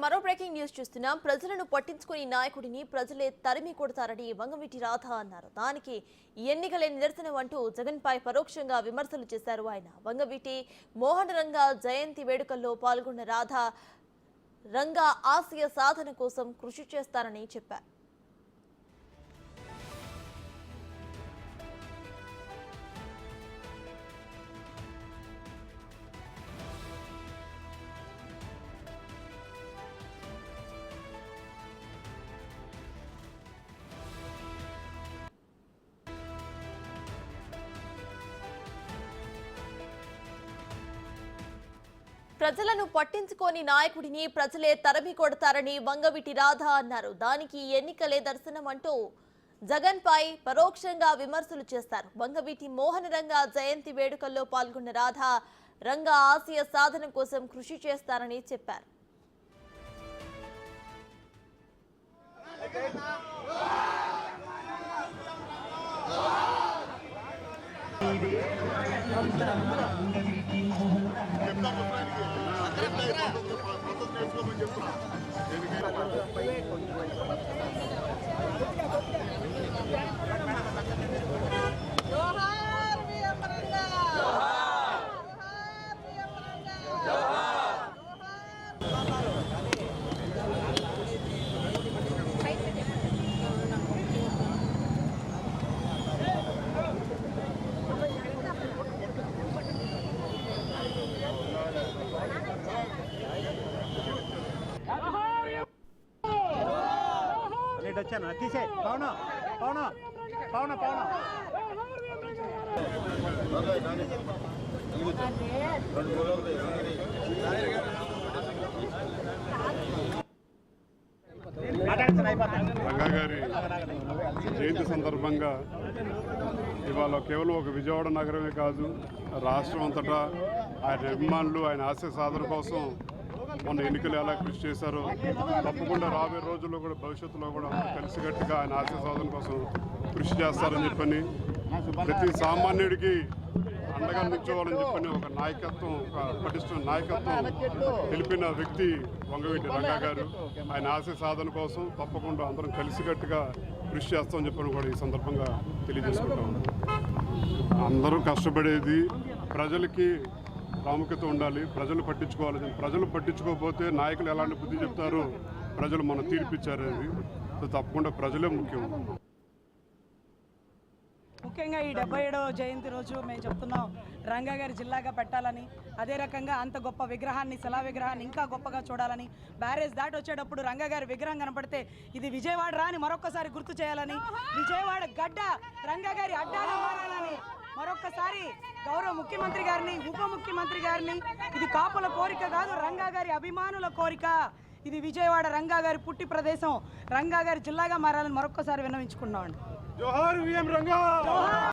మరో breaking news చూస్తున్నాం. ప్రజలను పట్టించుకుని నాయకుడిని ప్రజలే తరిమి కొడతారని వంగవీటి రాధ అన్నారు. దానికి ఎన్నికలే నిదర్శనం అంటూ జగన్ పై పరోక్షంగా విమర్శలు చేశారు ఆయన. వంగవీటి మోహన రంగా జయంతి వేడుకల్లో పాల్గొన్న రాధ రంగా ఆశయ సాధన కోసం కృషి చేస్తారని చెప్పారు. ప్రజలను పట్టించుకోని నాయకుడిని ప్రజలే తరిమి కొడతారని వంగవీటి రాధ అన్నారు. దానికి ఎన్నికలే దర్శనం అంటూ జగన్ పై పరోక్షంగా విమర్శలు చేస్తారు. వంగవీటి మోహన రంగా జయంతి వేడుకల్లో పాల్గొన్న రాధ రంగా ఆశయ సాధన కోసం కృషి చేస్తారని చెప్పారు. వచ్చాను తీసే పవన పవన పవన పవన రంగా గారి జయంతి సందర్భంగా ఇవాళ కేవలం ఒక విజయవాడ నగరమే కాదు, రాష్ట్రం అంతటా ఆయన అభిమానులు ఆయన ఆశయ సాధన కోసం మొన్న ఎన్నికలు ఎలా కృషి చేశారో తప్పకుండా రాబోయే రోజుల్లో కూడా భవిష్యత్తులో కూడా కలిసికట్టుగా ఆయన ఆశయ సాధన కోసం కృషి చేస్తారని చెప్పని, ప్రతి సామాన్యుడికి అండగా నిల్చోవాలని చెప్పని ఒక నాయకత్వం, ఒక పటిష్టమైన నాయకత్వం తెలిపిన వ్యక్తి వంగవీటి రంగా గారు. ఆయన ఆశయ సాధన కోసం తప్పకుండా అందరం కలిసికట్టుగా కృషి చేస్తామని చెప్పని కూడా ఈ సందర్భంగా తెలియజేసుకుంటాం. అందరూ కష్టపడేది ప్రజలకి ప్రాముఖ్యత ఉండాలి, ప్రజలు పట్టించుకోవాలి. ప్రజలు పట్టించుకోకపోతే నాయకులు ఎలాంటి బుద్ధి చెప్తారో ప్రజలు మనం తీర్పిచ్చారు. అది తప్పకుండా ప్రజలే ముఖ్యం. ముఖ్యంగా ఈ 77వ జయంతి రోజు మేము చెప్తున్నాం రంగా గారి జిల్లాగా పెట్టాలని, అదే రకంగా అంత గొప్ప విగ్రహాన్ని, శిలా విగ్రహాన్ని ఇంకా గొప్పగా చూడాలని, బ్యారేజ్ దాటి వచ్చేటప్పుడు రంగా గారి విగ్రహం కనపడితే ఇది విజయవాడ రాని మరొకసారి గుర్తు చేయాలని, విజయవాడ గడ్డ రంగా గారి అడ్డాగా మారాలని మరొక్కసారి గౌరవ ముఖ్యమంత్రి గారిని, ఉప ముఖ్యమంత్రి గారిని, ఇది కాపుల కోరిక కాదు, రంగా గారి అభిమానుల కోరిక, ఇది విజయవాడ రంగా గారి పుట్టి ప్రదేశం, రంగా గారి జిల్లాగా మారాలని మరొక్కసారి విన్నవించుకున్నామండి. జోహార్ విఎం రంగా.